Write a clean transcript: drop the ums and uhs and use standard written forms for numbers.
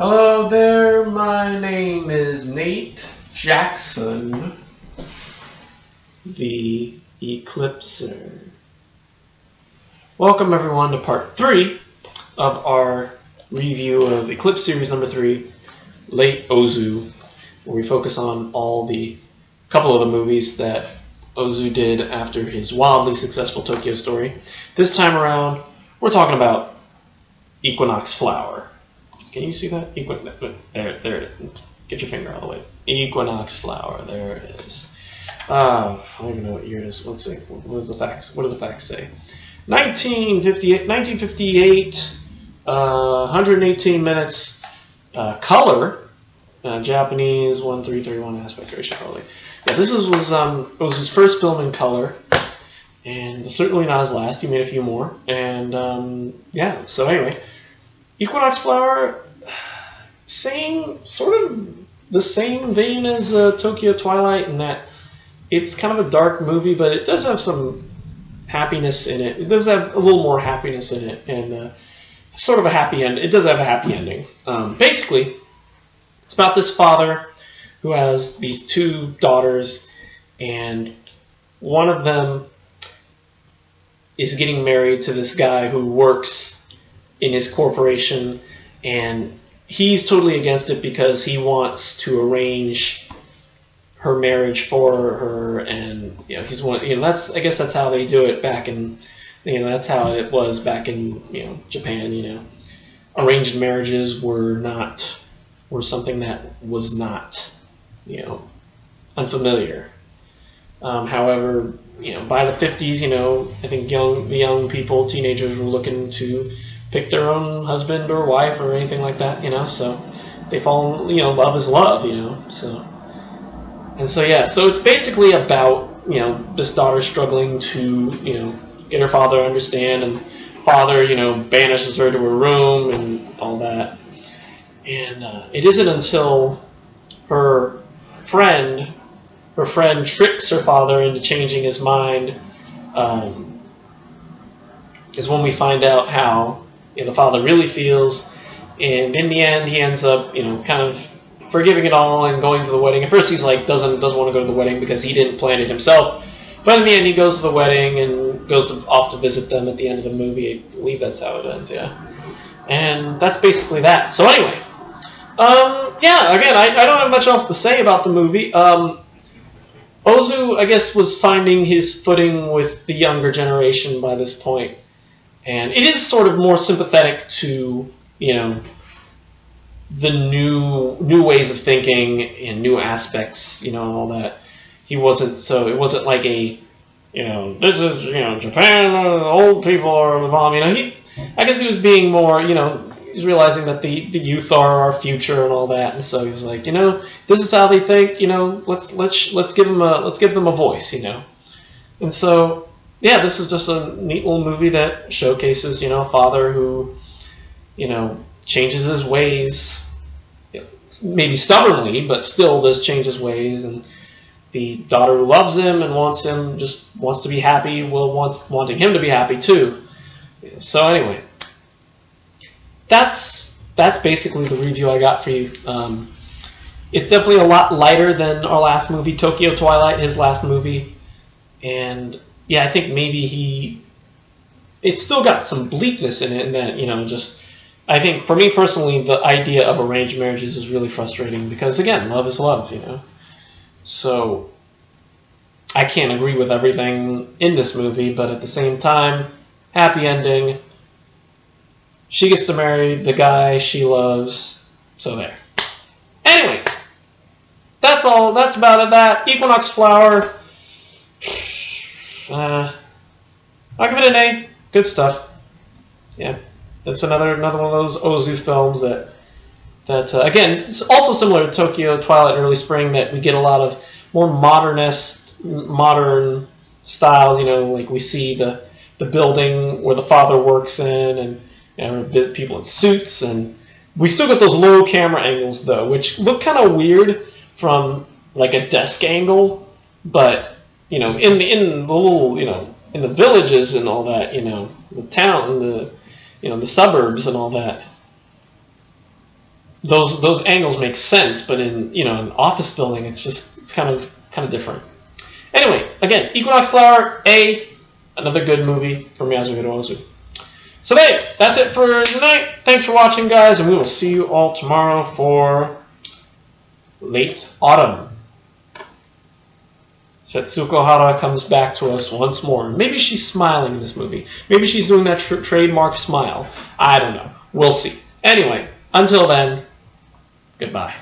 Hello there, my name is Nate Jackson, the Eclipser. Welcome everyone to part 3 of our review of Eclipse series number 3, Late Ozu, where we focus on couple of the movies that Ozu did after his wildly successful Tokyo story. This time around, we're talking about Equinox Flower. Can you see that? There it is. Get your finger out of the way. Equinox Flower. There it is. I don't even know what year it is. Let's see. What do the facts say? 1958. 118 minutes. Color. Japanese 1:3:31 aspect ratio probably. Yeah, this was his first film in color, and certainly not his last. He made a few more, and yeah. So anyway. Equinox Flower, sort of the same vein as Tokyo Twilight in that it's kind of a dark movie, but it does have some happiness in it. It does have a little more happiness in it, and sort of a happy end. It does have a happy ending. Basically, it's about this father who has these two daughters, and one of them is getting married to this guy who works in his corporation, and he's totally against it because he wants to arrange her marriage for her, and I guess that's how they do it back in, that's how it was back in Japan. Arranged marriages were something that was not unfamiliar. However, by the 50s, I think the young people, teenagers, were looking to pick their own husband or wife or anything like that, so they fall, love is love, so it's basically about, this daughter struggling to, get her father to understand, and father, banishes her to her room and all that, and it isn't until her friend tricks her father into changing his mind, is when we find out how the father really feels, and in the end he ends up kind of forgiving it all and going to the wedding. At first he's like doesn't want to go to the wedding because he didn't plan it himself, but in the end he goes to the wedding and goes off to visit them at the end of the movie. I believe that's how it ends, yeah. And that's basically that. So anyway, yeah, again, I don't have much else to say about the movie. Ozu, I guess, was finding his footing with the younger generation by this point. And it is sort of more sympathetic to, the new ways of thinking and new aspects, and all that. It wasn't like a, this is, Japan, old people are the bomb. I guess he was being more, he's realizing that the youth are our future and all that. And so he was like, this is how they think, let's give them a voice, And so, yeah, this is just a neat little movie that showcases, a father who, changes his ways, maybe stubbornly, but still does change his ways, and the daughter who loves him and wants to be happy, wanting him to be happy too. So anyway, that's basically the review I got for you. It's definitely a lot lighter than our last movie, Tokyo Twilight, his last movie, and yeah, I think maybe it's still got some bleakness in it, and that, I think for me personally, the idea of arranged marriages is really frustrating because, again, love is love, So I can't agree with everything in this movie, but at the same time, happy ending. She gets to marry the guy she loves, so there. Anyway, that's all. That's about it. That Equinox Flower. I'll give it an A. Good stuff. Yeah, it's another one of those Ozu films that again, it's also similar to Tokyo Twilight Early Spring, that we get a lot of more modern styles. Like we see the building where the father works in, and people in suits, and we still get those low camera angles though, which look kind of weird from like a desk angle, but in the little, in the villages and all that, the town, the suburbs and all that, those angles make sense, but in an office building, it's kind of different. Anyway, again, Equinox Flower, another good movie from Yasuhiro Ozu. So that's it for tonight. Thanks for watching, guys, and we will see you all tomorrow for Late Autumn. Setsuko Hara comes back to us once more. Maybe she's smiling in this movie. Maybe she's doing that trademark smile. I don't know. We'll see. Anyway, until then, goodbye.